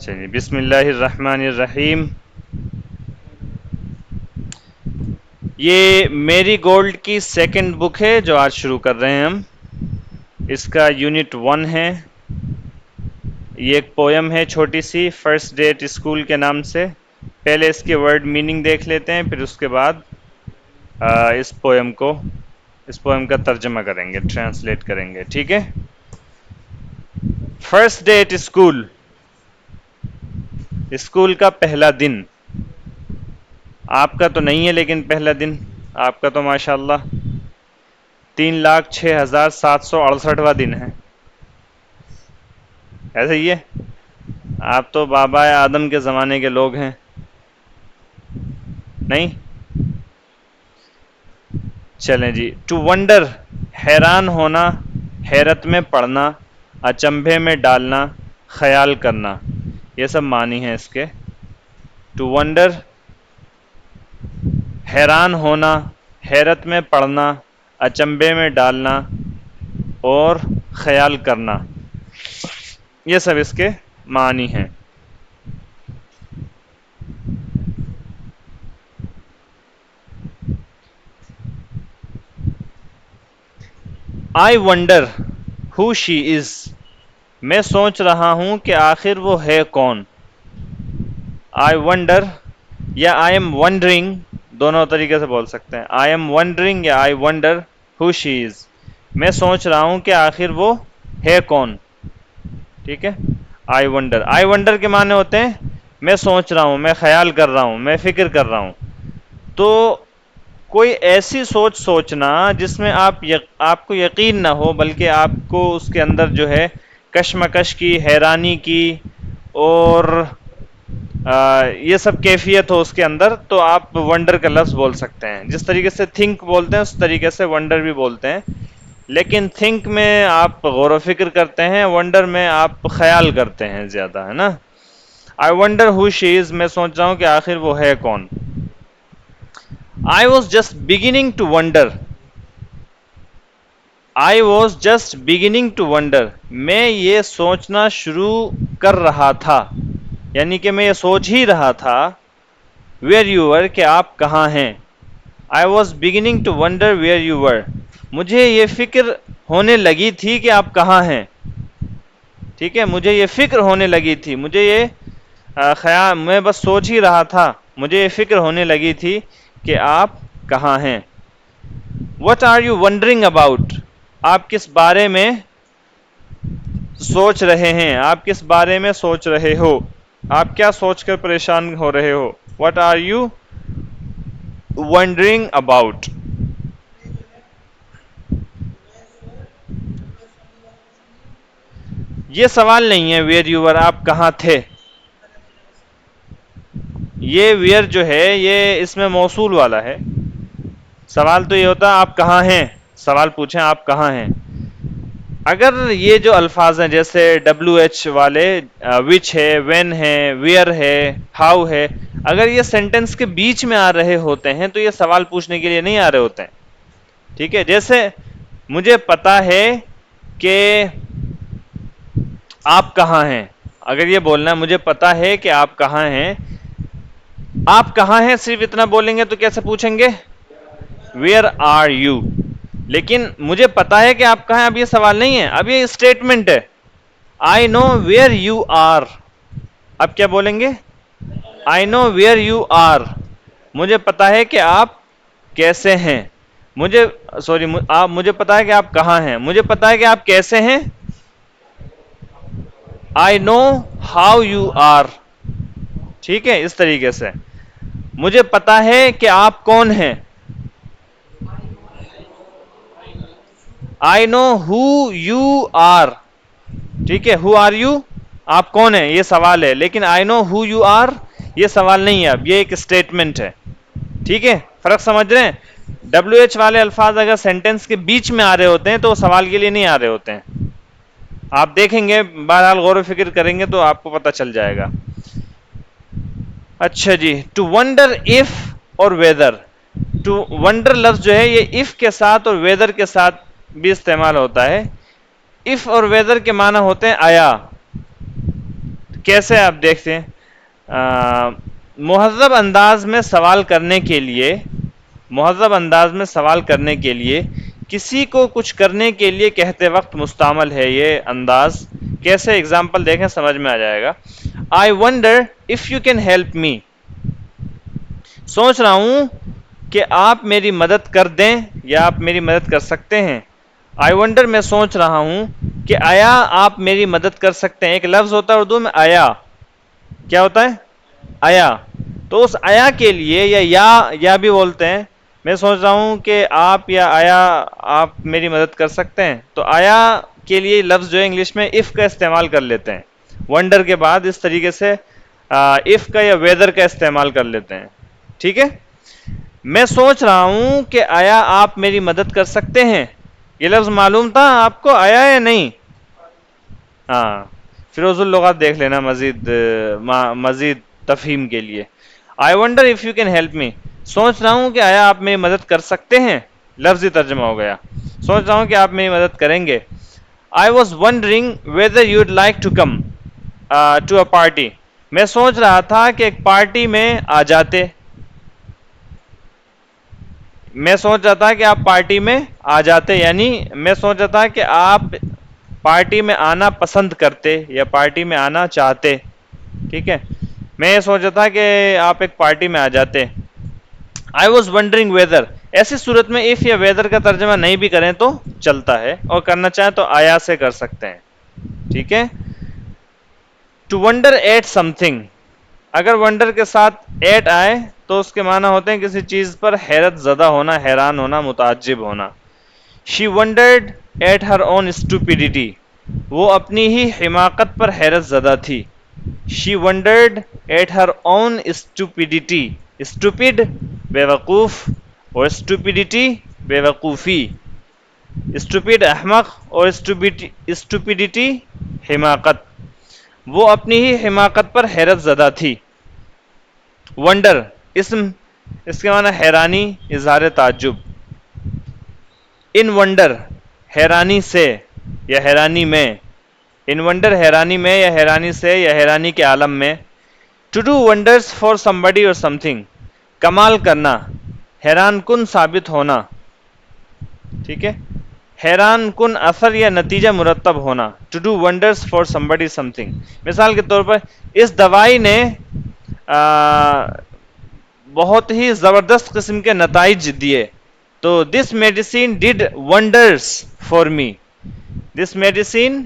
چلیے بسم اللہ الرحمن الرحیم. یہ میری گولڈ کی سیکنڈ بک ہے جو آج شروع کر رہے ہیں ہم. اس کا یونٹ 1 ہے. یہ ایک پویم ہے چھوٹی سی، فرسٹ ڈے ایٹ اسکول کے نام سے. پہلے اس کے ورڈ میننگ دیکھ لیتے ہیں، پھر اس کے بعد اس پویم کا ترجمہ کریں گے، ٹرانسلیٹ کریں گے. ٹھیک ہے. First day at school, school کا پہلا دن. آپ کا تو نہیں ہے لیکن پہلا دن آپ کا تو ماشاءاللہ 3,06,768واں دن ہے. ایسے ہی ہے. آپ تو بابا آدم کے زمانے کے لوگ ہیں. نہیں چلیں جی. ٹو ونڈر، حیران ہونا، حیرت میں پڑنا، اچنبھے میں ڈالنا، خیال کرنا، یہ سب معنی ہیں اس کے. ٹو ونڈر، حیران ہونا، حیرت میں پڑنا، اچنبھے میں ڈالنا اور خیال کرنا، یہ سب اس کے معنی ہیں. I wonder who she is، میں سوچ رہا ہوں کہ آخر وہ ہے کون. I wonder یا I am wondering، دونوں طریقے سے بول سکتے ہیں. I am wondering یا I wonder who she is، میں سوچ رہا ہوں کہ آخر وہ ہے کون. ٹھیک ہے. I wonder کے معنی ہوتے ہیں میں سوچ رہا ہوں، میں خیال کر رہا ہوں، میں فکر کر رہا ہوں. تو کوئی ایسی سوچنا جس میں آپ کو یقین نہ ہو، بلکہ آپ کو اس کے اندر جو ہے کشمکش کی، حیرانی کی اور یہ سب کیفیت ہو اس کے اندر، تو آپ ونڈر کا لفظ بول سکتے ہیں. جس طریقے سے تھنک بولتے ہیں اس طریقے سے ونڈر بھی بولتے ہیں. لیکن تھنک میں آپ غور و فکر کرتے ہیں، ونڈر میں آپ خیال کرتے ہیں زیادہ، ہے نا. I wonder who she is، میں سوچ رہا ہوں کہ آخر وہ ہے کون. I was just beginning to wonder، I was just beginning to wonder، میں یہ سوچنا شروع کر رہا تھا، یعنی کہ میں یہ سوچ ہی رہا تھا where you were، کہ آپ کہاں ہیں. I was beginning to wonder where you were، مجھے یہ فکر ہونے لگی تھی کہ آپ کہاں ہیں. ٹھیک ہے. مجھے یہ فکر ہونے لگی تھی، مجھے یہ خیال، میں بس سوچ ہی رہا تھا، مجھے یہ فکر ہونے لگی تھی کہ آپ کہاں ہیں. What are you wondering about، آپ کس بارے میں سوچ رہے ہیں، آپ کس بارے میں سوچ رہے ہو، آپ کیا سوچ کر پریشان ہو رہے ہو. What are you wondering about. یہ سوال نہیں ہے where you were، آپ کہاں تھے. یہ where جو ہے یہ اس میں موصول والا ہے. سوال تو یہ ہوتا آپ کہاں ہیں، سوال پوچھیں آپ کہاں ہیں. اگر یہ جو الفاظ ہیں جیسے WH والے، which ہے، when ہے، where ہے، how ہے، اگر یہ سینٹنس کے بیچ میں آ رہے ہوتے ہیں تو یہ سوال پوچھنے کے لیے نہیں آ رہے ہوتے ہیں. ٹھیک ہے. جیسے مجھے پتا ہے کہ آپ کہاں ہیں، اگر یہ بولنا ہے مجھے پتا ہے کہ آپ کہاں ہیں، آپ کہاں ہیں صرف اتنا بولیں گے تو کیسے پوچھیں گے where are you. لیکن مجھے پتا ہے کہ آپ کہاں ہیں، اب یہ سوال نہیں ہے، اب یہ اسٹیٹمنٹ ہے. I know where you are، اب کیا بولیں گے I know where you are، مجھے پتا ہے کہ آپ کیسے ہیں. مجھے پتا ہے کہ آپ کہاں ہیں، مجھے پتا ہے کہ آپ کیسے ہیں. I know how you are. ٹھیک ہے. اس طریقے سے مجھے پتا ہے کہ آپ کون ہیں. I know who you are. ٹھیک ہے. who are you، آپ کون ہیں، یہ سوال ہے. لیکن I know who you are یہ سوال نہیں ہے، اب یہ ایک اسٹیٹمنٹ ہے. ٹھیک ہے. فرق سمجھ رہے ہیں. WH والے الفاظ اگر سینٹنس کے بیچ میں آ رہے ہوتے ہیں تو وہ سوال کے لیے نہیں آ رہے ہوتے ہیں. آپ دیکھیں گے، بہرحال غور و فکر کریں گے تو آپ کو پتہ چل جائے گا. اچھا جی. ٹو ونڈر if اور whether، ٹو ونڈر لفظ جو ہے یہ if کے ساتھ اور whether کے ساتھ بھی استعمال ہوتا ہے. if اور whether کے معنی ہوتے ہیں آیا، کیسے آپ دیکھتے ہیں مہذب انداز میں سوال کرنے کے لیے، مہذب انداز میں سوال کرنے کے لیے کسی کو کچھ کرنے کے لیے کہتے وقت مستعمل ہے یہ انداز. کیسے؟ اگزامپل دیکھیں سمجھ میں آ جائے گا. I wonder if you can help me. سوچ رہا ہوں کہ آپ میری مدد کر دیں یا آپ میری مدد کر سکتے ہیں. I wonder میں سوچ رہا ہوں کہ آیا آپ میری مدد کر سکتے ہیں. ایک لفظ ہوتا ہے اردو میں آیا، کیا ہوتا ہے؟ آیا. تو اس آیا کے لیے یا بھی بولتے ہیں. میں سوچ رہا ہوں کہ آپ یا آیا آپ میری مدد کر سکتے ہیں. تو آیا کے لیے لفظ جو ہے انگلش میں if کا استعمال کر لیتے ہیں. ونڈر کے بعد اس طریقے سے if کا یا ویدر کا استعمال کر لیتے ہیں. ٹھیک ہے. میں سوچ رہا ہوں کہ آیا آپ میری مدد کر سکتے ہیں. یہ لفظ معلوم تھا آپ کو آیا یا نہیں؟ ہاں، فیروز اللغات دیکھ لینا مزید تفہیم کے لیے. I wonder if you can help me. سوچ رہا ہوں کہ آیا آپ میری مدد کر سکتے ہیں. لفظی ترجمہ ہو گیا. سوچ رہا ہوں کہ آپ میری مدد کریں گے. I was wondering whether you'd like to come to a party. میں سوچ رہا تھا کہ ایک پارٹی میں آ جاتے. میں سوچ رہا تھا کہ آپ پارٹی میں آ جاتے، یعنی میں سوچ رہا تھا کہ آپ پارٹی میں آنا پسند کرتے یا پارٹی میں آنا چاہتے. ٹھیک ہے. میں یہ سوچ رہا تھا کہ آپ ایک پارٹی میں آ جاتے. I was wondering whether. ایسی صورت میں if یا whether کا ترجمہ نہیں بھی کریں تو چلتا ہے، اور کرنا چاہیں تو آیا سے کر سکتے ہیں. ٹھیک ہے. To wonder at something. اگر ونڈر کے ساتھ ایٹ آئے تو اس کے معنی ہوتے ہیں کسی چیز پر حیرت زدہ ہونا، حیران ہونا، متعجب ہونا. She wondered at her own stupidity. وہ اپنی ہی حماقت پر حیرت زدہ تھی. She wondered at her own stupidity. Stupid بے وقوف اور stupidity بے وقوفی. Stupid احمق اور stupidity حماقت. وہ اپنی ہی حماقت پر حیرت زدہ تھی. ونڈر اسم، اس کے معنی حیرانی، اظہار تعجب. ان ونڈر حیرانی سے یا حیرانی میں. ان ونڈر حیرانی میں یا حیرانی سے یا حیرانی کے عالم میں. To do wonders for somebody or something. کمال کرنا، حیران کن ثابت ہونا. ٹھیک ہے. حیران کن اثر یا نتیجہ مرتب ہونا. To do wonders for somebody something. مثال کے طور پر اس دوائی نے بہت ہی زبردست قسم کے نتائج دیے. تو this medicine did wonders for me. This medicine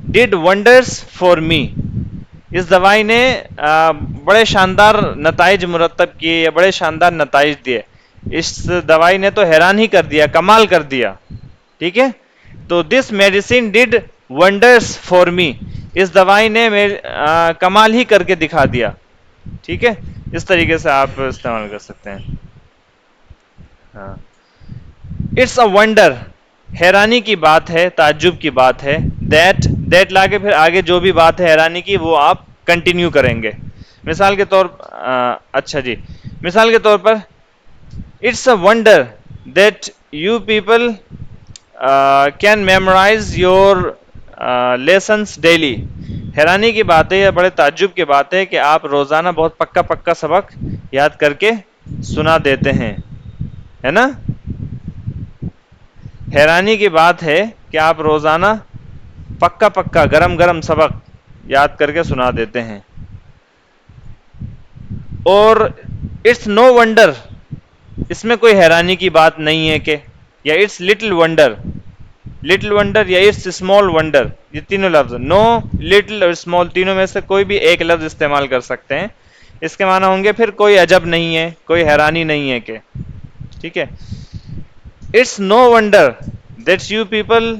did wonders for me. اس دوائی نے بڑے شاندار نتائج مرتب کیے یا بڑے شاندار نتائج دیے. اس دوائی نے تو حیران ہی کر دیا، کمال کر دیا. ٹھیک ہے. تو this medicine did wonders for me. اس دوائی نے کمال ہی کر کے دکھا دیا. ٹھیک ہے. اس طریقے سے آپ استعمال کر سکتے ہیں. ہاں. اٹس اے ونڈر، حیرانی کی بات ہے، تعجب کی بات ہے. دیٹ لا کے پھر آگے جو بھی بات ہے حیرانی کی وہ آپ کنٹینیو کریں گے. مثال کے طور اچھا جی، مثال کے طور پر it's a wonder that you people can memorise your lessons daily. حیرانی کی بات ہے یا بڑے تعجب کی بات ہے کہ آپ روزانہ بہت پکا پکا سبق یاد کر کے سنا دیتے ہیں، ہے نا. حیرانی کی بات ہے کہ آپ روزانہ پکا پکا گرم گرم سبق یاد کر کے سنا دیتے ہیں. اور اٹس نو ونڈر، اس میں کوئی حیرانی کی بات نہیں ہے کہ، یا it's little wonder. Little wonder یا اٹس اسمال ونڈر، یہ تینوں لفظ نو، لٹل اور اسمال تینوں میں سے کوئی بھی ایک لفظ استعمال کر سکتے ہیں. اس کے معنی ہوں گے پھر کوئی عجب نہیں ہے، کوئی حیرانی نہیں ہے کہ. ٹھیک ہے. It's no wonder that you people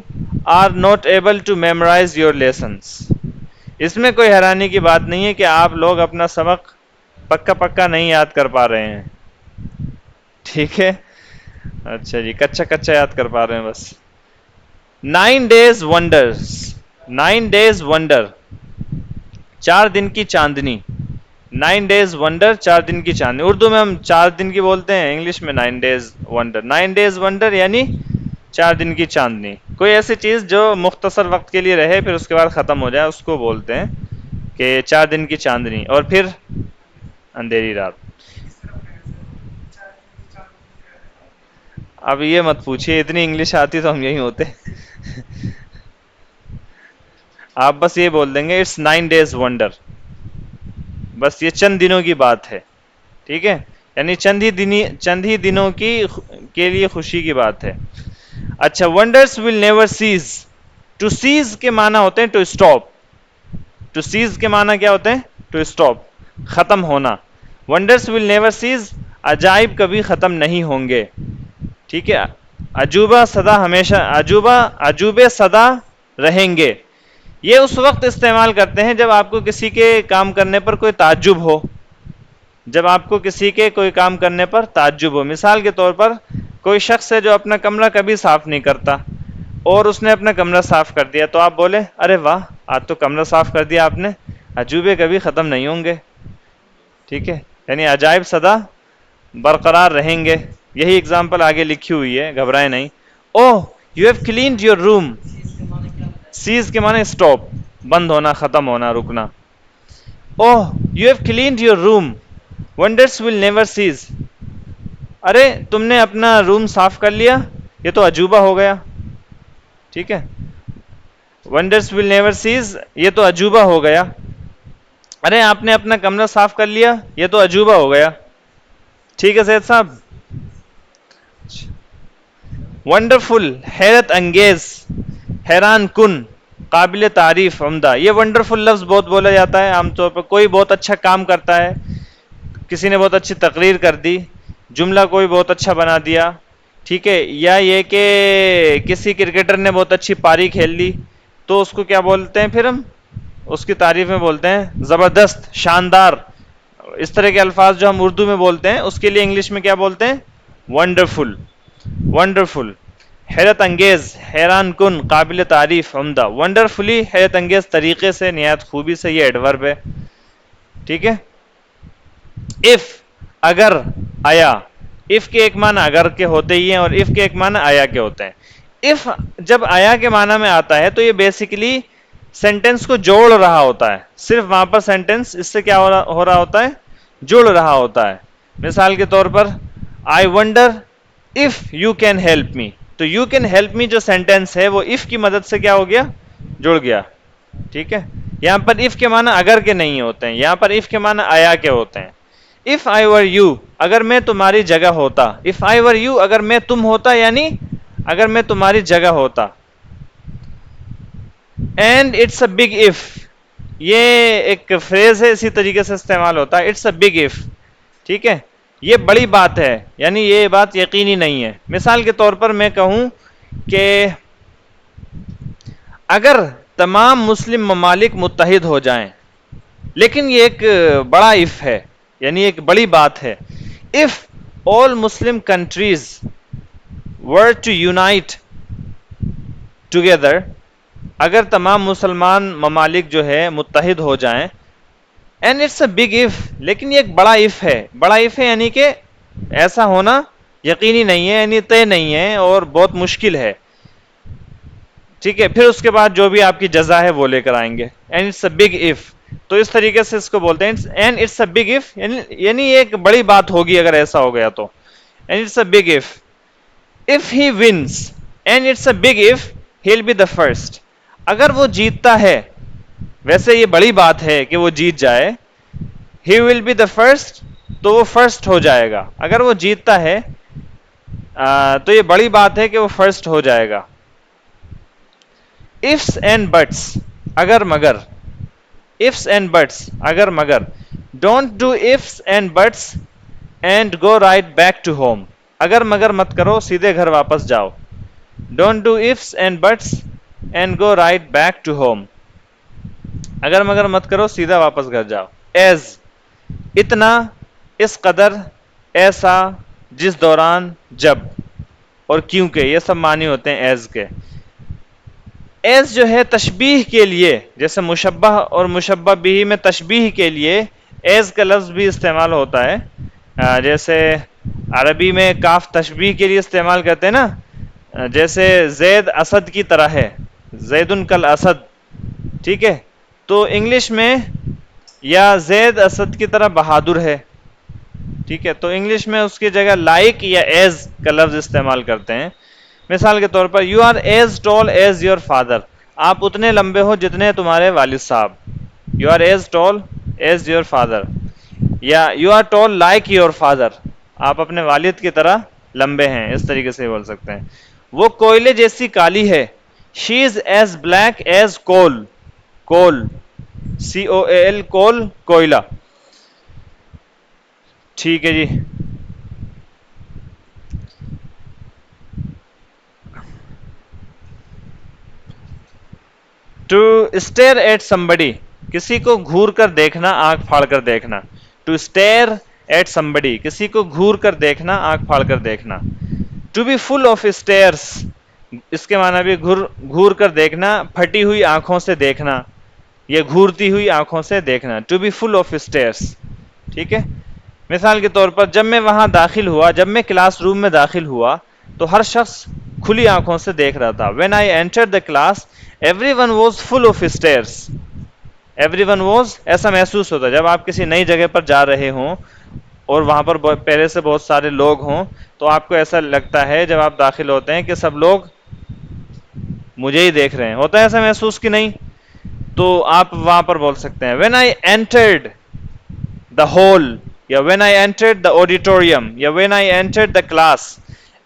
are not able to memorise your lessons. اس میں کوئی حیرانی کی بات نہیں ہے کہ آپ لوگ اپنا سبق پکا پکا نہیں یاد کر پا رہے ہیں. ٹھیک ہے. اچھا جی، کچا کچا یاد کر پا رہے ہیں بس. 9 days wonders. 9 days wonder، 4 دن کی چاندنی. 9 days wonder، 4 دن کی چاندنی. اردو میں ہم 4 دن کی بولتے ہیں، انگلش میں 9 days wonder. 9 days wonder یعنی 4 دن کی چاندنی. کوئی ایسی چیز جو مختصر وقت کے لیے رہے پھر اس کے بعد ختم ہو جائے اس کو بولتے ہیں کہ 4 دن کی چاندنی، اور پھر اندھیری رات. اب یہ مت پوچھیے، اتنی انگلش آتی تو ہم یہی ہوتے. آپ بس یہ بول دیں گے اٹس 9 days ونڈر، بس یہ چند دنوں کی بات ہے. ٹھیک ہے، یعنی چند ہی دنوں کے لیے خوشی کی بات ہے. اچھا، wonders will never cease. To cease کے معنی ہوتے ہیں ٹو اسٹاپ. ٹو سیز کے معنی کیا ہوتے ہیں؟ ٹو اسٹاپ، ختم ہونا. ونڈرس ول نیور سیز، عجائب کبھی ختم نہیں ہوں گے. ٹھیک ہے، عجوبہ سدا ہمیشہ، عجوبے سدا رہیں گے. یہ اس وقت استعمال کرتے ہیں جب آپ کو کسی کے کام کرنے پر کوئی تعجب ہو. جب آپ کو کسی کے کوئی کام کرنے پر تعجب ہو. مثال کے طور پر کوئی شخص ہے جو اپنا کمرہ کبھی صاف نہیں کرتا اور اس نے اپنا کمرہ صاف کر دیا، تو آپ بولے ارے واہ، آج تو کمرہ صاف کر دیا آپ نے، عجوبے کبھی ختم نہیں ہوں گے. ٹھیک ہے، یعنی عجائب سدا برقرار رہیں گے. یہی اگزامپل آگے لکھی ہوئی ہے، گھبرائے نہیں. Oh you have cleaned your room. Cease کے معنی اسٹاپ، بند ہونا، ختم ہونا، رکنا. Oh you have cleaned your room, wonders will never cease. ارے تم نے اپنا روم صاف کر لیا، یہ تو عجوبہ ہو گیا. ٹھیک ہے، ونڈرس ول نیور سیز، یہ تو عجوبہ ہو گیا. ارے آپ نے اپنا کمرہ صاف کر لیا، یہ تو عجوبہ ہو گیا. ٹھیک ہے زید صاحب. ونڈرفل، حیرت انگیز، حیران کن، قابل تعریف، عمدہ. یہ ونڈرفل لفظ بہت بولا جاتا ہے عام طور پر. کوئی بہت اچھا کام کرتا ہے، کسی نے بہت اچھی تقریر کر دی، جملہ کوئی بہت اچھا بنا دیا. ٹھیک ہے، یا یہ کہ کسی کرکٹر نے بہت اچھی پاری کھیل لی، تو اس کو کیا بولتے ہیں پھر ہم؟ اس کی تعریف میں بولتے ہیں زبردست، شاندار. اس طرح کے الفاظ جو ہم اردو میں بولتے ہیں اس کے لیے انگلش میں کیا بولتے ہیں؟ ونڈرفل. ونڈرفل، حیرت انگیز، حیران کن، قابل تعریف، عمدہ. ونڈرفلی، حیرت انگیز طریقے سے، نہایت خوبی سے، یہ ایڈورب ہے. ٹھیک ہے. اف، اگر، آیا. اف کے ایک معنی اگر کے ہوتے ہی ہیں اور اف کے ایک معنی آیا کے ہوتے ہیں. اف جب آیا کے معنی میں آتا ہے تو یہ بیسیکلی سینٹنس کو جوڑ رہا ہوتا ہے. صرف وہاں پر سینٹنس اس سے کیا ہو رہا ہوتا ہے؟ جڑ رہا ہوتا ہے. مثال کے طور پر I wonder if you can help me. تو یو کین ہیلپ می جو سینٹنس ہے وہ اف کی مدد سے کیا ہو گیا؟ جڑ گیا. ٹھیک ہے، یہاں پر اف کے معنی اگر کے نہیں ہوتے ہیں، یہاں پر اف کے معنی آیا کے ہوتے ہیں. اف آئی ور یو، اگر میں تمہاری جگہ ہوتا. اف آئی ور یو، اگر میں تم ہوتا، یعنی اگر میں تمہاری جگہ ہوتا. And it's a big if, یہ ایک فریز ہے، اسی طریقے سے استعمال ہوتا ہے. It's a big if. ٹھیک ہے، یہ بڑی بات ہے، یعنی یہ بات یقینی نہیں ہے. مثال کے طور پر میں کہوں کہ اگر تمام مسلم ممالک متحد ہو جائیں، لیکن یہ ایک بڑا اف ہے، یعنی ایک بڑی بات ہے. If all Muslim countries were to unite together، اگر تمام مسلمان ممالک جو ہے متحد ہو جائیں. and it's a big if، لیکن یہ ایک بڑا اف ہے. بڑا اف ہے یعنی کہ ایسا ہونا یقینی نہیں ہے، یعنی طے نہیں ہے اور بہت مشکل ہے. ٹھیک ہے، پھر اس کے بعد جو بھی آپ کی جزا ہے وہ لے کر آئیں گے. and it's a big if، تو اس طریقے سے اس کو بولتے ہیں. and it's a big if، یعنی یہ ایک بڑی بات ہوگی اگر ایسا ہو گیا تو. and it's a big if. if he wins، and it's a big if he'll be the first، اگر وہ جیتتا ہے، ویسے یہ بڑی بات ہے کہ وہ جیت جائے. he will be the first، تو وہ فرسٹ ہو جائے گا. اگر وہ جیتتا ہے تو یہ بڑی بات ہے کہ وہ فرسٹ ہو جائے گا. ifs and buts، اگر مگر. ifs and buts، اگر مگر. don't do ifs and buts and go right back to home، اگر مگر مت کرو، سیدھے گھر واپس جاؤ. don't do ifs and buts and go right back to home، اگر مگر مت کرو، سیدھا واپس گھر جاؤ. as، اتنا، اس قدر، ایسا، جس دوران، جب، اور کیونکہ، یہ سب معنی ہوتے ہیں as کے. ایز جو ہے تشبیہ کے لیے، جیسے مشبہ اور مشبہ بھی میں تشبیہ کے لیے ایز کا لفظ بھی استعمال ہوتا ہے. جیسے عربی میں کاف تشبیہ کے لیے استعمال کرتے ہیں نا، جیسے زید اسد کی طرح ہے، زید کل اسد. ٹھیک ہے، تو انگلش میں یا زید اسد کی طرح بہادر ہے. ٹھیک ہے، تو انگلش میں اس کی جگہ لائک یا ایز کا لفظ استعمال کرتے ہیں. مثال کے طور پر you are as tall as your father, آپ اتنے لمبے ہو جتنے تمہارے والد صاحب. You are as tall as your father. یا you are tall like your father, آپ اپنے والد کی طرح لمبے ہیں، اس طریقے سے بول سکتے ہیں. وہ کوئلے جیسی کالی ہے. She is as black as coal. Coal COAL coal, کوئلہ. ٹھیک ہے جی. ٹو اسٹیئر ایٹ somebody، کسی کو گھور کر دیکھنا، آنکھ پھاڑ کر دیکھنا. ٹو اسٹیئر ایٹ somebody، کسی کو گھور کر دیکھنا، آنکھ پھاڑ کر دیکھنا. To be full of stares, اس کے معنی بھی گھور کر دیکھنا، پھٹی ہوئی آنکھوں سے دیکھنا یا گھورتی ہوئی آنکھوں سے دیکھنا. To be full of stares. ٹھیک ہے. مثال کے طور پر جب میں وہاں داخل ہوا، جب میں کلاس روم میں داخل ہوا تو ہر شخص کھلی آنکھوں سے دیکھ رہا تھا. When I entered the class everyone was full of stares. Everyone was، ایسا محسوس ہوتا ہے جب آپ کسی نئی جگہ پر جا رہے ہوں اور وہاں پر پہلے سے بہت سارے لوگ ہوں، تو آپ کو ایسا لگتا ہے جب آپ داخل ہوتے ہیں کہ سب لوگ مجھے ہی دیکھ رہے ہیں. ہوتا ہے ایسا محسوس کہ نہیں؟ تو آپ وہاں پر بول سکتے ہیں when I entered the hall، یا when I entered the auditorium، یا when I entered the class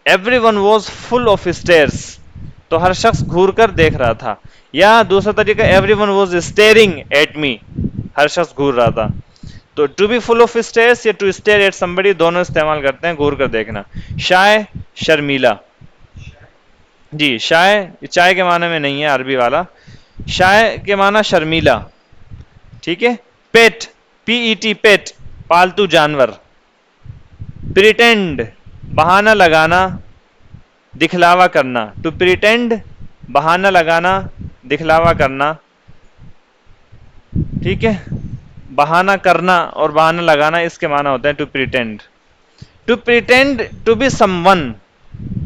everyone was full of stares، تو ہر شخص گھور کر دیکھ رہا تھا. یا دوسرا طریقہ everyone was staring at me، ہر شخص گھور رہا تھا. تو to be full of stares یا to stare at somebody دونوں استعمال کرتے ہیں، گھور کر دیکھنا. شائع، شرمیلا. جی شائع چائے کے معنی میں نہیں ہے عربی والا، شائع کے معنی شرمیلا. ٹھیک ہے. پیٹ، PET پیٹ، پالتو جانور. پریٹینڈ، بہانہ لگانا، دکھلاوا کرنا. ٹو پریٹینڈ، بہانہ لگانا، دکھلاوا کرنا. ٹھیک ہے. بہانہ کرنا اور بہانہ لگانا اس کے معنی ہوتے ہیں to pretend. To pretend to be someone,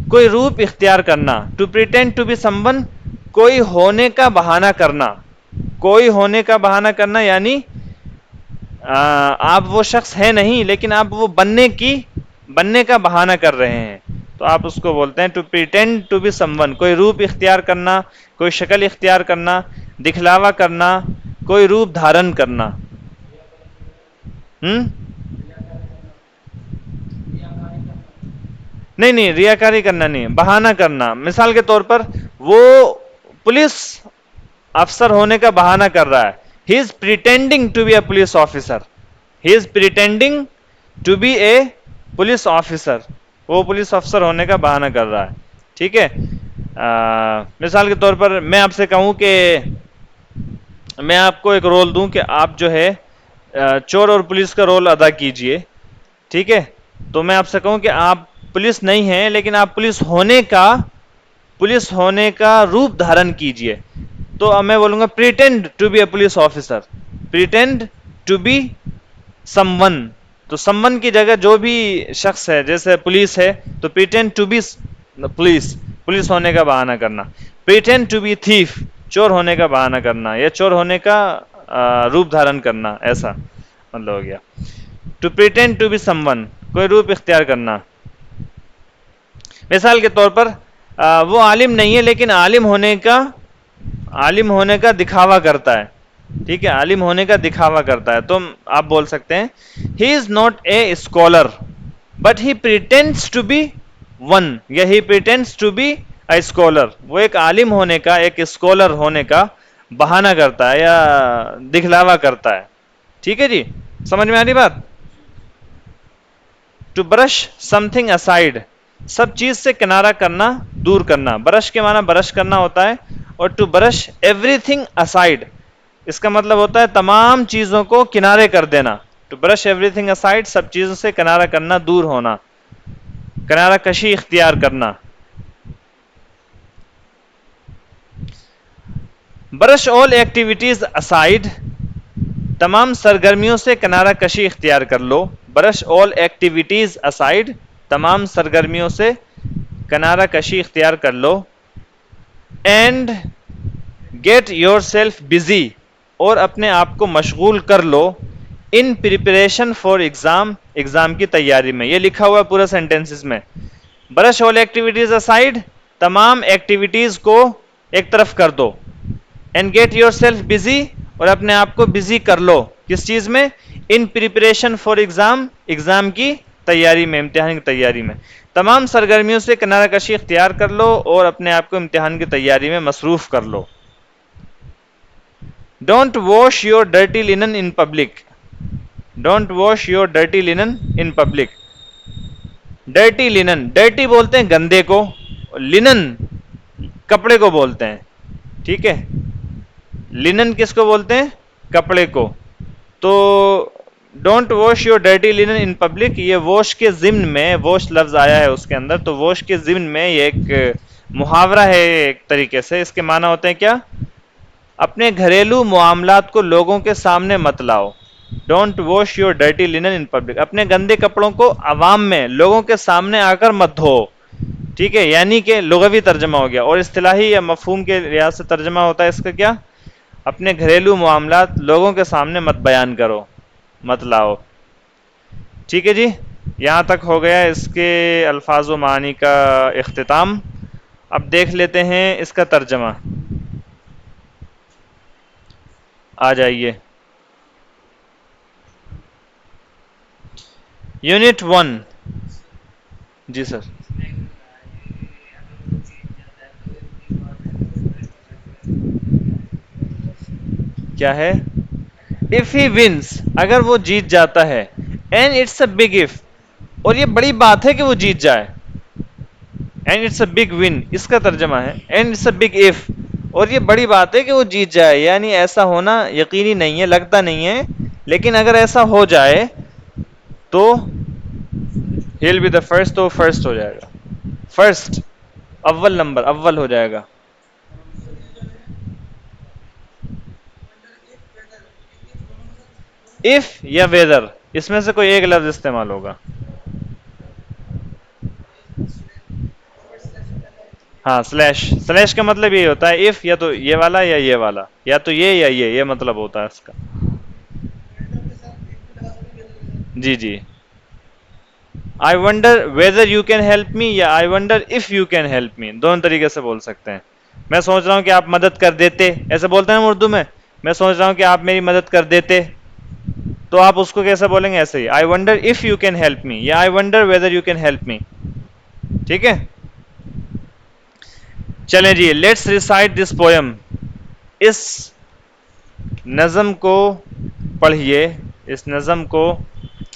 کوئی روپ اختیار کرنا. To pretend to be someone, کوئی ہونے کا بہانہ کرنا. کوئی ہونے کا بہانہ کرنا یعنی آپ وہ شخص ہے نہیں لیکن آپ وہ بننے کا بہانہ کر رہے ہیں، تو آپ اس کو بولتے ہیں to pretend to be someone. کوئی روپ اختیار کرنا، کوئی شکل اختیار کرنا، دکھلاوا کرنا، کوئی روپ دھارن کرنا. نہیں ریاکاری کرنا نہیں، بہانہ کرنا. مثال کے طور پر وہ پولیس افسر ہونے کا بہانہ کر رہا ہے. He is pretending to be a police officer. He is pretending to be a police officer, وہ پولیس افسر ہونے کا بہانہ کر رہا ہے. ٹھیک ہے. مثال کے طور پر میں آپ سے کہوں کہ میں آپ کو ایک رول دوں کہ آپ جو ہے چور اور پولیس کا رول ادا کیجئے. ٹھیک ہے. تو میں آپ سے کہوں کہ آپ پولیس نہیں ہیں لیکن آپ پولیس ہونے کا روپ دھارن کیجئے، تو اب میں بولوں گا pretend to be a police officer. Pretend to be someone, تو سم ون کی جگہ جو بھی شخص ہے، جیسے پولیس ہے تو پریٹینڈ ٹو بی پولیس ہونے کا بہانہ کرنا. پریٹینڈ ٹو بی تھیف، چور ہونے کا بہانہ کرنا یا چور ہونے کا روپ دھارن کرنا، ایسا مطلب ہو گیا. To pretend to be someone, کوئی روپ اختیار کرنا. مثال کے طور پر وہ عالم نہیں ہے لیکن عالم ہونے کا دکھاوا کرتا ہے. ٹھیک ہے. عالم ہونے کا دکھاوا کرتا ہے، تو آپ بول سکتے ہیں he is not a scholar but he pretends to be one, یا he pretends to be a scholar. وہ ایک عالم ہونے کا، ایک اسکالر ہونے کا بہانہ کرتا ہے یا دکھلاوا کرتا ہے. ٹھیک ہے جی، سمجھ میں آ رہی بات؟ To brush something aside, سب چیز سے کنارہ کرنا، دور کرنا. برش کے معنی برش کرنا ہوتا ہے، اور to brush everything aside اس کا مطلب ہوتا ہے تمام چیزوں کو کنارے کر دینا. To brush everything aside, سب چیزوں سے کنارہ کرنا، دور ہونا، کنارہ کشی اختیار کرنا. برش آل ایکٹیویٹیز اسائڈ، تمام سرگرمیوں سے کنارہ کشی اختیار کر لو. برش آل ایکٹیویٹیز اسائڈ، تمام سرگرمیوں سے کنارہ کشی اختیار کر لو. And get yourself busy, اور اپنے آپ کو مشغول کر لو in preparation for exam, exam کی تیاری میں. یہ لکھا ہوا ہے پورا سینٹینسز میں. برش آل ایکٹیویٹیز اسائڈ، تمام ایکٹیویٹیز کو ایک طرف کر دو. And get yourself busy, اور اپنے آپ کو بزی کر لو کس چیز میں؟ ان پریپریشن فار ایگزام، ایگزام کی تیاری میں، امتحان کی تیاری میں. تمام سرگرمیوں سے کنارہ کشی اختیار کر لو اور اپنے آپ کو امتحان کی تیاری میں مصروف کر لو. Don't wash your dirty linen in public. Don't wash your dirty linen in public. Dirty linen, dirty بولتے ہیں گندے کو، لینن کپڑے کو بولتے ہیں. ٹھیک ہے، لینن کس کو بولتے ہیں؟ کپڑے کو. تو don't wash your dirty linen in public, یہ واش کے ضمن میں، واش لفظ آیا ہے اس کے اندر، تو واش کے ضمن میں یہ ایک محاورہ ہے ایک طریقے سے. اس کے معنی ہوتے ہیں کیا؟ اپنے گھریلو معاملات کو لوگوں کے سامنے مت لاؤ. Don't wash your dirty linen in public, اپنے گندے کپڑوں کو عوام میں، لوگوں کے سامنے آ کر مت دھو. ٹھیک ہے، یعنی کہ لغوی ترجمہ ہو گیا. اور اصطلاحی یا مفہوم کے لحاظ سے ترجمہ ہوتا ہے اس کا کیا؟ اپنے گھریلو معاملات لوگوں کے سامنے مت بیان کرو، مت لاؤ. ٹھیک ہے جی، یہاں تک ہو گیا اس کے الفاظ و معانی کا اختتام. اب دیکھ لیتے ہیں اس کا ترجمہ. آ جائیے. یونٹ 1. جی سر. کیا ہے؟ if he wins، اگر وہ جیت جاتا ہے. and it's a big if، اور یہ بڑی بات ہے کہ وہ جیت جائے. and it's a big win، اس کا ترجمہ ہے and it's a big if، اور یہ بڑی بات ہے کہ وہ جیت جائے، یعنی ایسا ہونا یقینی نہیں ہے، لگتا نہیں ہے، لیکن اگر ایسا ہو جائے تو he'll be the first، تو فرسٹ ہو جائے گا. فرسٹ، اول نمبر، اول ہو جائے گا. if یا whether، اس میں سے کوئی ایک لفظ استعمال ہوگا. ہاں، سلیش. سلیش کا مطلب یہی ہوتا ہے if یا تو یہ والا یا یہ والا، یا تو یہ یا یہ مطلب ہوتا ہے اس کا. جی جی. I wonder whether you can help me یا I wonder if you can help me، دونوں طریقے سے بول سکتے ہیں. میں سوچ رہا ہوں کہ آپ مدد کر دیتے، ایسے بولتے ہیں ہم اردو میں. میں سوچ رہا ہوں کہ آپ میری مدد کر دیتے، تو آپ اس کو کیسے بولیں گے؟ ایسے ہی I wonder if you can help me یا I wonder whether you can help me. ٹھیک ہے، چلیں جی. لیٹس ریسائٹ دس پوئم، اس نظم کو پڑھیے، اس نظم کو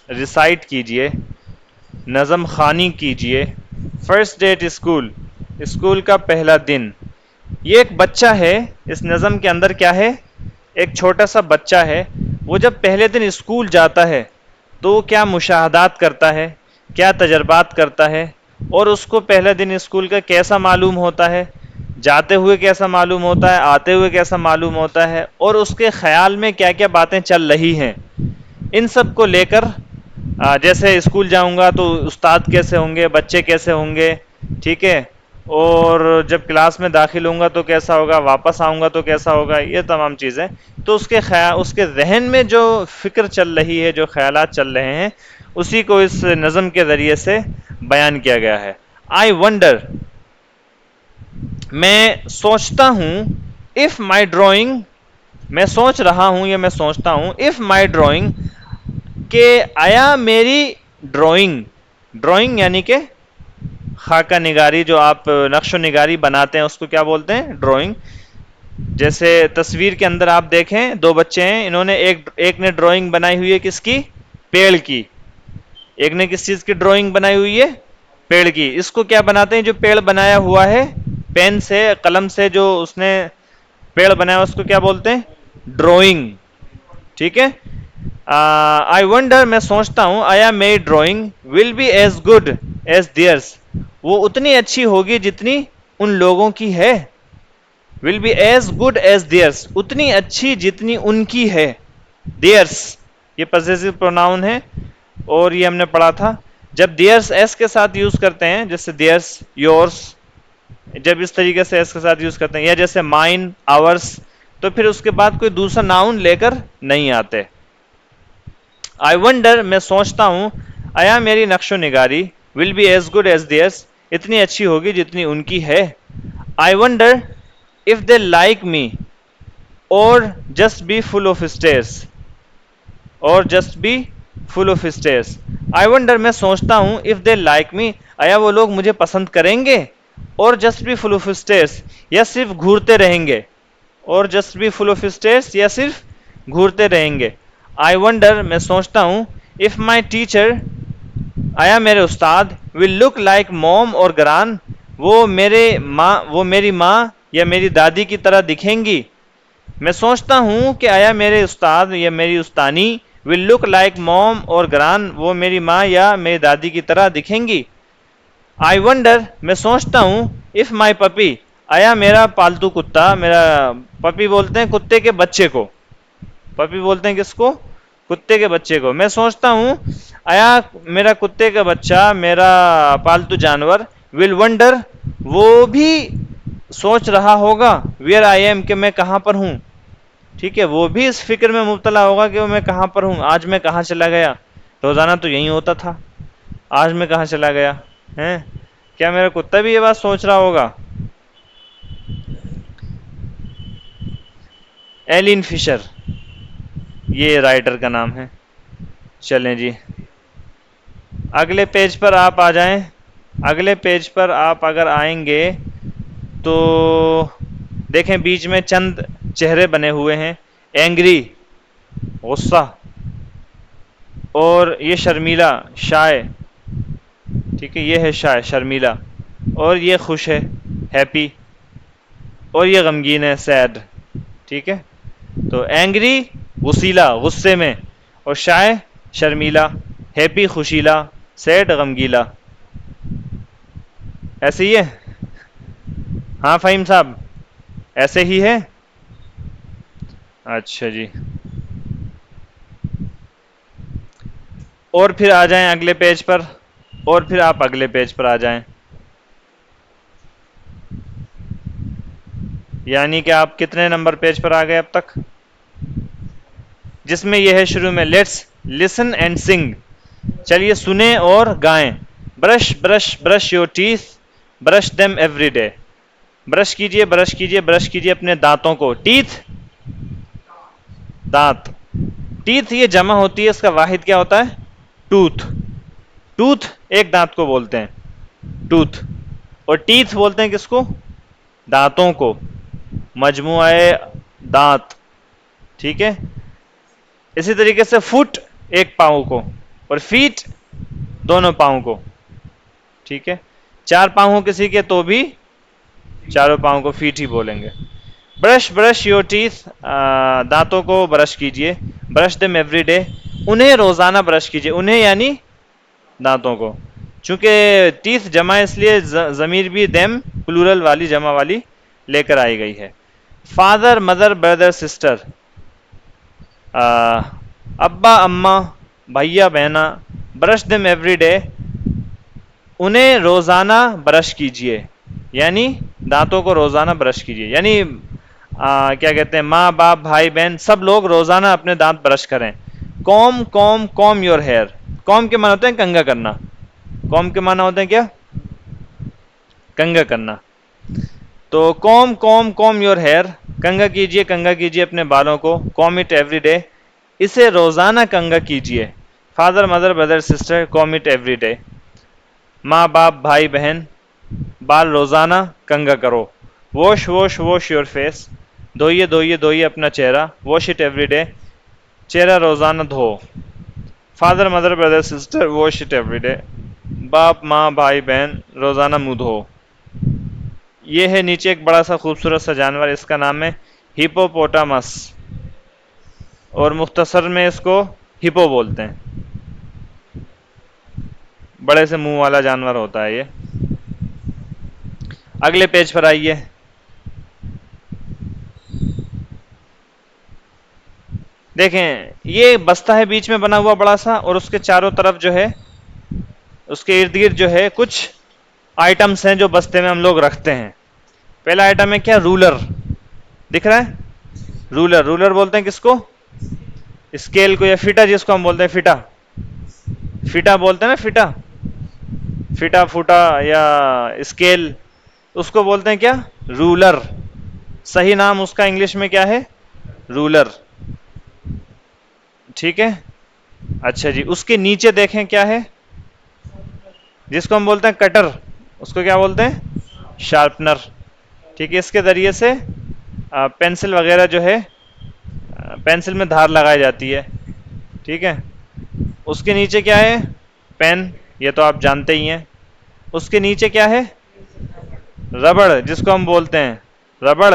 ریسائٹ کیجئے، نظم خوانی کیجئے. First day at school, school کا پہلا دن. یہ ایک بچہ ہے اس نظم کے اندر. کیا ہے؟ ایک چھوٹا سا بچہ ہے. وہ جب پہلے دن اسکول جاتا ہے تو وہ کیا مشاہدات کرتا ہے، کیا تجربات کرتا ہے، اور اس کو پہلا دن اسکول کا کیسا معلوم ہوتا ہے، جاتے ہوئے کیسا معلوم ہوتا ہے، آتے ہوئے کیسا معلوم ہوتا ہے، اور اس کے خیال میں کیا کیا باتیں چل رہی ہیں. ان سب کو لے کر جیسے اسکول جاؤں گا تو استاد کیسے ہوں گے، بچے کیسے ہوں گے، ٹھیک ہے، اور جب کلاس میں داخل ہوں گا تو کیسا ہوگا، واپس آؤں گا تو کیسا ہوگا، یہ تمام چیزیں. تو اس کے ذہن میں جو فکر چل رہی ہے، جو خیالات چل رہے ہیں، اسی کو اس نظم کے ذریعے سے بیان کیا گیا ہے. I wonder، میں سوچتا ہوں. if my drawing، میں سوچ رہا ہوں یا میں سوچتا ہوں. if my drawing، کہ آیا میری ڈرائنگ، ڈرائنگ یعنی کہ خاکہ نگاری، جو آپ نقش و نگاری بناتے ہیں اس کو کیا بولتے ہیں؟ ڈرائنگ. جیسے تصویر کے اندر آپ دیکھیں دو بچے ہیں، انہوں نے ایک نے ڈرائنگ بنائی ہوئی ہے کس کی؟ پیڑ کی. ایک نے کس چیز کی ڈرائنگ بنائی ہوئی ہے؟ پیڑ کی. اس کو کیا بناتے ہیں؟ جو پیڑ بنایا ہوا ہے پین سے، قلم سے جو اس نے پیڑ بنایا اس کو کیا بولتے ہیں؟ ڈرائنگ. ٹھیک ہے. آئی ونڈر، میں سوچتا ہوں، آیا میری drawing will be as good as theirs, وہ اتنی اچھی ہوگی جتنی ان لوگوں کی ہے. Will be as good as theirs, اتنی اچھی جتنی ان کی ہے. دیئرس یہ پوزیسو پروناؤن ہے، اور یہ ہم نے پڑھا تھا جب دیئرس ایس کے ساتھ یوز کرتے ہیں، جیسے دیئرس، یورس، جب اس طریقے سے ایس کے ساتھ یوز کرتے ہیں، یا جیسے مائن، آورس، تو پھر اس کے بعد کوئی دوسرا ناؤن لے کر نہیں آتے. آئی ونڈر میں سوچتا ہوں, آیا میری نقش و نگاری will be as good as theirs اتنی اچھی ہوگی جتنی ان کی ہے. I wonder if they like me اور just be full of stares, اور just be full of stares. I wonder میں سوچتا ہوں اف دے لائک می آیا وہ لوگ مجھے پسند کریں گے, اور just be full of stares یا صرف گھورتے رہیں گے, اور just be full of stares یا صرف گھورتے رہیں گے. آئی ونڈر میں سوچتا ہوں اف مائی ٹیچر آیا میرے استاد ول لک لائک موم اور گران وہ میری ماں یا میری دادی کی طرح دکھیں گی. میں سوچتا ہوں کہ آیا میرے استاد یا میری استانی ول لک لائک موم اور گران وہ میری ماں یا میری دادی کی طرح دکھیں گی. آئی ونڈر میں سوچتا ہوں اف مائی پپی آیا میرا پالتو کتا, میرا پپی بولتے ہیں کتے کے بچے کو, پپی بولتے ہیں کس کو, کتے کے بچے کو. میں سوچتا ہوں آیا میرا کتے کا بچہ, میرا پالتو جانور ول ونڈر وہ بھی سوچ رہا ہوگا ویئر آئی ایم کہ میں کہاں پر ہوں. ٹھیک ہے, وہ بھی اس فکر میں مبتلا ہوگا کہ میں کہاں پر ہوں, آج میں کہاں چلا گیا, روزانہ تو یہی ہوتا تھا, آج میں کہاں چلا گیا ہیں. کیا میرا کتا بھی یہ بات سوچ رہا ہوگا؟ ایلین فشر یہ رائٹر کا نام ہے. چلیں جی اگلے پیج پر آپ آ جائیں. اگلے پیج پر آپ اگر آئیں گے تو دیکھیں بیچ میں چند چہرے بنے ہوئے ہیں. اینگری غصہ, اور یہ شرمیلا شائع, ٹھیک ہے یہ ہے شائع شرمیلا, اور یہ خوش ہے ہیپی, اور یہ غمگین ہے سیڈ. ٹھیک ہے, تو اینگری غصیلا غصے میں, اور شائع شرمیلا, ہیپی خوشیلا, سیڈ غمگیلا. ایسے ہی ہے؟ ہاں فہیم صاحب ایسے ہی ہے. اچھا جی, اور پھر آ جائیں اگلے پیج پر, اور پھر آپ اگلے پیج پر آ جائیں. یعنی کہ آپ کتنے نمبر پیج پر آ گئے اب تک؟ جس میں یہ ہے شروع میں لیٹس لسن اینڈ سنگ. چلیے سنیں اور گائیں. Brush brush brush your teeth brush them every day. Brush کیجئے برش کیجئے برش کیجئے اپنے دانتوں کو. ٹیتھ دانت, ٹیتھ یہ جمع ہوتی ہے, اس کا واحد کیا ہوتا ہے؟ ٹوتھ. ٹوتھ ایک دانت کو بولتے ہیں ٹوتھ, اور ٹیتھ بولتے ہیں کس کو؟ دانتوں کو, مجموعہ دانت. ٹھیک ہے, اسی طریقے سے فٹ ایک پاؤں کو, اور فیٹ دونوں پاؤں کو. ٹھیک ہے, چار پاؤں کسی کے تو بھی چاروں پاؤں کو فیٹ ہی بولیں گے. برش برش یور ٹیتھ دانتوں کو برش کیجئے. برش دیم ایوری ڈے انہیں روزانہ برش کیجئے. انہیں یعنی دانتوں کو, چونکہ ٹیتھ جمع اس لیے ضمیر بھی دیم پلورل والی جمع والی لے کر آئی گئی ہے. فادر مدر بردر سسٹر, ابا اماں بھیا بہنا. برش دیم ایوری ڈے انہیں روزانہ برش کیجئے, یعنی دانتوں کو روزانہ برش کیجئے. یعنی کیا کہتے ہیں, ماں باپ بھائی بہن سب لوگ روزانہ اپنے دانت برش کریں. کوم کوم کوم یور ہیئر. کوم کے معنی ہوتے ہیں کنگھا کرنا. کوم کے معنی ہوتے ہیں کیا؟ کنگھا کرنا. تو کوم کوم کوم یور ہیئر, کنگھا کیجئے کنگھا کیجئے اپنے بالوں کو. کوم اٹ ایوری ڈے اسے روزانہ کنگھا کیجئے. Father mother brother sister comb it every day. ماں باپ بھائی بہن بال روزانہ کنگھا کرو. Wash wash wash your face, دھوئیے دھوئیے دھوئیے اپنا چہرہ. واش اٹ ایوری ڈے چہرہ روزانہ دھو. Father mother brother sister wash it every day باپ ماں بھائی بہن روزانہ منہ دھو. یہ ہے نیچے ایک بڑا سا خوبصورت سا جانور, اس کا نام ہے ہپوپوٹامس, اور مختصر میں اس کو ہپو بولتے ہیں. بڑے سے منہ والا جانور ہوتا ہے یہ. اگلے پیج پر آئیے. دیکھیں یہ بستہ ہے بیچ میں بنا ہوا بڑا سا, اور اس کے چاروں طرف جو ہے اس کے ارد گرد جو ہے کچھ آئٹمس ہیں جو بستے میں ہم لوگ رکھتے ہیں. پہلا آئٹم ہے کیا؟ رولر. دکھ رہا ہے رولر. رولر بولتے ہیں کس کو؟ اسکیل کو. یا فیٹا جس کو ہم بولتے ہیں فیٹا. فیٹا بولتے ہیں نا فیٹا. فیٹا فوٹا یا اسکیل اس کو بولتے ہیں کیا؟ رولر. صحیح نام اس کا انگلش میں کیا ہے؟ رولر. ٹھیک ہے. اچھا جی اس کے نیچے دیکھیں کیا ہے؟ جس کو ہم بولتے ہیں کٹر اس کو کیا بولتے ہیں؟ شارپنر. ٹھیک ہے. اس کے ذریعے سے پینسل وغیرہ جو ہے پینسل میں دھار لگائی جاتی ہے. ٹھیک ہے. اس کے نیچے کیا ہے؟ پین. یہ تو آپ جانتے ہی ہیں. اس کے نیچے کیا ہے؟ ربڑ جس کو ہم بولتے ہیں ربڑ.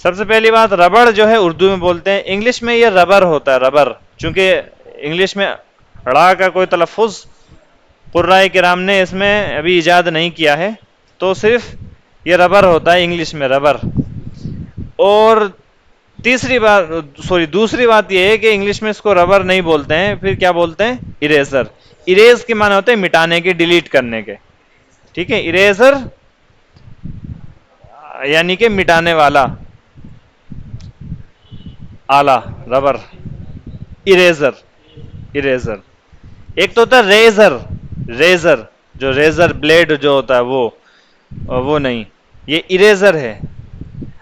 سب سے پہلی بات ربڑ جو ہے اردو میں بولتے ہیں. انگلش میں یہ ربر ہوتا ہے ربر. چونکہ انگلش میں ڑا کا کوئی تلفظ قرائے کرام نے اس میں ابھی ایجاد نہیں کیا ہے تو صرف یہ ربر ہوتا ہے انگلش میں ربر. اور دوسری بات یہ ہے کہ انگلش میں اس کو ربر نہیں بولتے ہیں. پھر کیا بولتے ہیں؟ اریزر. اریز کے معنی ہوتے ہیں مٹانے کے ڈیلیٹ کرنے کے. ٹھیک ہے. اریزر یعنی کہ مٹانے والا آلہ ربر. اریزر. اریزر. ایک تو ہوتا ہے ریزر. ریزر جو ریزر بلیڈ جو ہوتا ہے وہ نہیں. یہ اریزر ہے.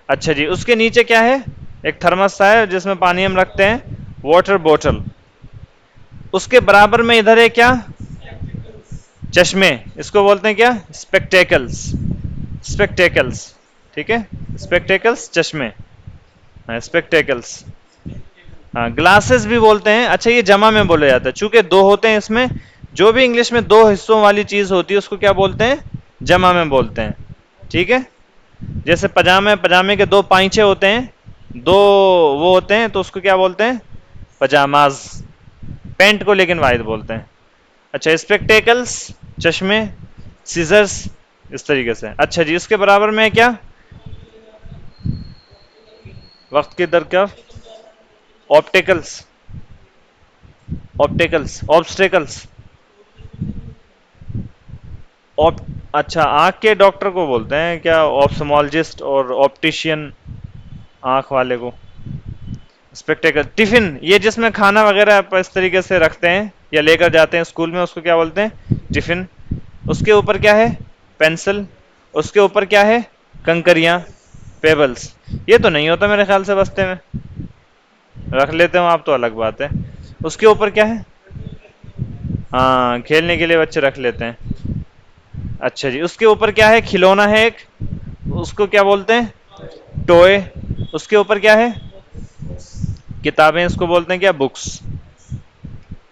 اچھا جی اس کے نیچے کیا ہے؟ ایک تھرمس ہے جس میں پانی ہم رکھتے ہیں. Water bottle. اس کے برابر میں ادھر ہے کیا؟ چشمے. اس کو بولتے ہیں کیا؟ اسپیکٹیکلز. اسپیکٹیکلز. ٹھیک ہے. اسپیکٹیکلز چشمے. اسپیکٹیکلز. ہاں گلاسز بھی بولتے ہیں. اچھا یہ جمع میں بولے جاتا ہے چونکہ دو ہوتے ہیں اس میں. جو بھی انگلش میں دو حصوں والی چیز ہوتی ہے اس کو کیا بولتے ہیں؟ جمع میں بولتے ہیں. ٹھیک ہے. جیسے پجامے کے دو پائچے ہوتے ہیں دو وہ ہوتے ہیں تو اس کو کیا بولتے ہیں؟ پجاماز. پینٹ کو لیکن واحد بولتے ہیں. اچھا اسپیکٹیکلز چشمے. سیزرز اس طریقے سے. اچھا جی اس کے برابر میں کیا؟ وقت کی درکاف. آپٹیکلز. آپٹیکلز. آبسٹیکلز. اچھا آنکھ کے ڈاکٹر کو بولتے ہیں کیا؟ آپسمالوجسٹ اور آپٹیشین آنکھ والے کو. اسپیکٹیکل. ٹفن یہ جس میں کھانا وغیرہ آپ اس طریقے سے رکھتے ہیں یا لے کر جاتے ہیں اسکول میں اس کو کیا بولتے ہیں؟ ٹفن. اس کے اوپر کیا ہے؟ پینسل. اس کے اوپر کیا ہے؟ کنکریاں پیبلز. یہ تو نہیں ہوتا میرے خیال سے بستے میں. رکھ لیتے ہوں آپ تو الگ بات ہے. اس کے اوپر کیا ہے؟ ہاں کھیلنے کے لیے بچے رکھ لیتے ہیں. اچھا جی اس کے اوپر کیا ہے؟ کھلونا ہے ایک. اس کو کیا بولتے ہیں؟ ٹوئے. اس کے اوپر کیا ہے؟ کتابیں. اس کو بولتے ہیں کیا؟ بکس.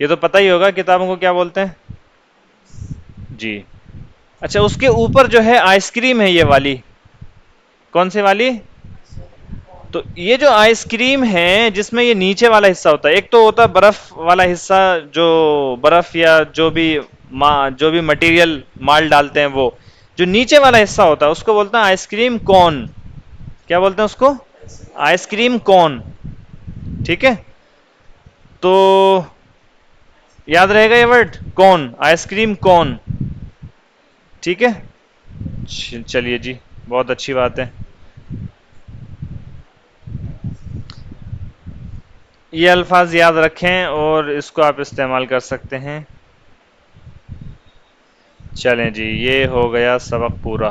یہ تو پتہ ہی ہوگا کتابوں کو کیا بولتے ہیں. جی. اچھا اس کے اوپر جو ہے آئس کریم ہے یہ والی. کون سی والی؟ تو یہ جو آئس کریم ہے جس میں یہ نیچے والا حصہ ہوتا ہے. ایک تو ہوتا ہے برف والا حصہ جو برف یا جو بھی مٹیریل مال ڈالتے ہیں وہ جو نیچے والا حصہ ہوتا ہے اس کو بولتے ہیں آئس کریم کون. کیا بولتے ہیں اس کو؟ آئس کریم کون. ٹھیک ہے. تو یاد رہے گا یہ ورڈ کون. آئس کریم کون. ٹھیک ہے. چلیے جی بہت اچھی بات ہے. یہ الفاظ یاد رکھیں اور اس کو آپ استعمال کر سکتے ہیں. چلیں جی یہ ہو گیا سبق پورا.